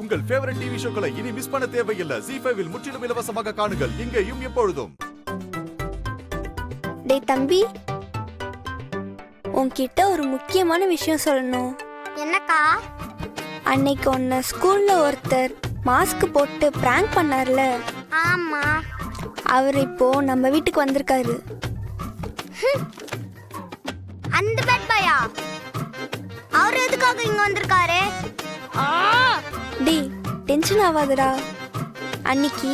உங்கள் favourite TV ஷோக்களை இனி miss பண்ண தேவையில்லை. ZEE5 இல் முற்றிலும் இலவசமாக காணுங்கள். இங்கேயும் எப்பொழுதும். டேய் தம்பி, உன்கிட்ட ஒரு முக்கியமான விஷயம் சொல்லணும். என்னக்கா? அன்னைக்கு உன்னை ஸ்கூல்ல ஒருத்தர் மாஸ்க் போட்டு பிராங்க் பண்ணார்ல, ஆமா. அவர் இப்போ நம்ம வீட்டுக்கு வந்திருக்காரு. அந்த பேட் பாயா? அவர் எதுக்காக இங்க வந்திருக்காரு? டேய் டென்ஷன் ஆகாதடா. அன்னைக்கு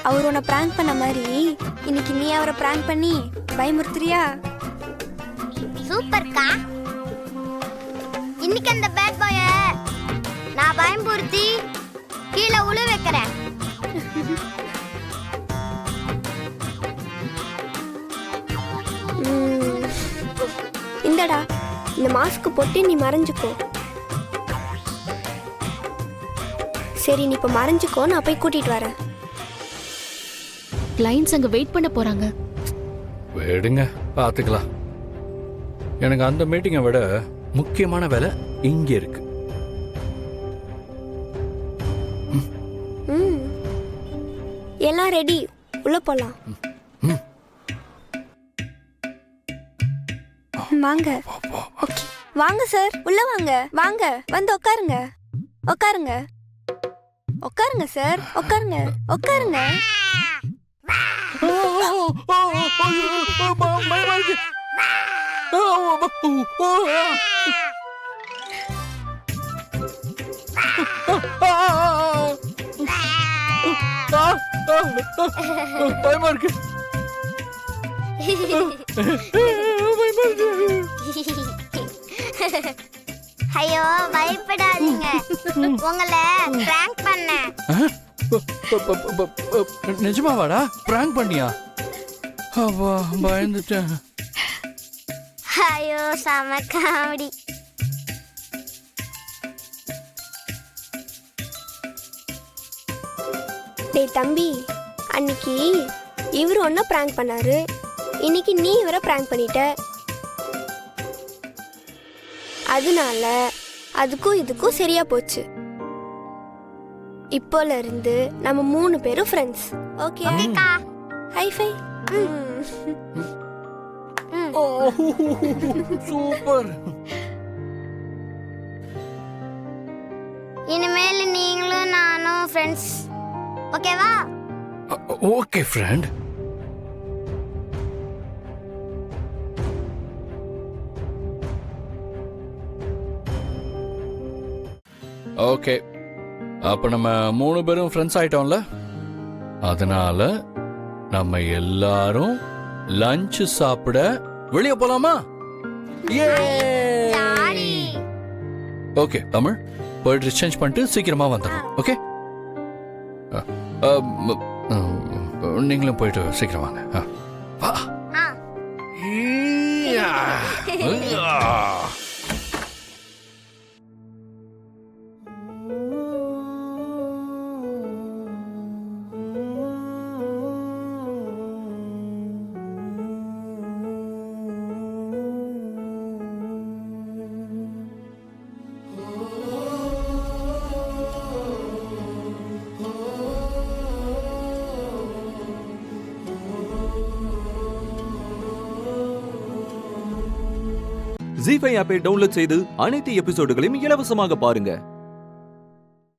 அவர் உன்னை பிராங்க் பண்ண மாதிரி இன்னைக்கு நீ அவரை பிராங்க் பண்ணி பயமுறுத்துறியா? சூப்பர்க்கா. இன்னைக்கு அந்த பேட் பாய நான் பயம்புறுத்தி கீழே உழு வைக்கிறேன். இந்தடா, இந்த மாஸ்க் போட்டு நீ மறைஞ்சுக்கோ. சரி, நீ இப்ப மறைஞ்சுக்கோ, நான் போய் கூட்டிட்டு வரேன். கிளைண்ட்ஸ் அங்க வெயிட் பண்ண போறாங்க. விடுங்க, பார்த்துக்கலாம். எனக்கு அந்த மீட்டிங்கை விட முக்கியமான வேலை இங்க இருக்கு. எல்லாம் ரெடி, உள்ள போலாம். வாங்க. ஓகே, வாங்க சார், உள்ள வாங்க. வாங்க, வந்து உட்காருங்க. உட்காருங்க, உட்காருங்க சார், உட்காருங்க, உட்காருங்க. பயமா இருக்கு. ஐயோ பயப்படாதீங்க, உங்களை பிராங்க் பண்ணேன். நிஜமாவாடா? பிராங்க் பண்ணியா? அப்பா, பயந்துட்டேன். ஐயோ செம காமெடி. டேய் தம்பி, அன்னைக்கு இவரு ஒன்ன பிராங்க் பண்ணாரு, இன்னைக்கு நீ இவரை பிராங்க் பண்ணிட்ட. அதனால அதுக்கும் இதுக்கும் சரியா போச்சு. இப்போல இருந்து நம்ம 3 பேரும் friends. Okay? High five. Super. இனிமேல் நீங்களும் நானும் ஃப்ரெண்ட்ஸ், ஓகேவா? Okay friend. ஓகே, அப்ப நம்ம 3 பேரும் ஃப்ரெண்ட்ஸ் ஆயிட்டோம்ல. அதனால நம்ம எல்லாரும் லஞ்ச் சாப்பிட வெளியே போலாமா? ஓகே தமிழ், போயிட்டு சேஞ்ச் பண்ணிட்டு சீக்கிரமா வந்துடும். ஓகே, நீங்களும் போயிட்டு சீக்கிரம் வாங்க. வா. ZEE5 ஆப்பை டவுன்லோட் செய்து அனைத்து எபிசோடுகளையும் இலவசமாக பாருங்க.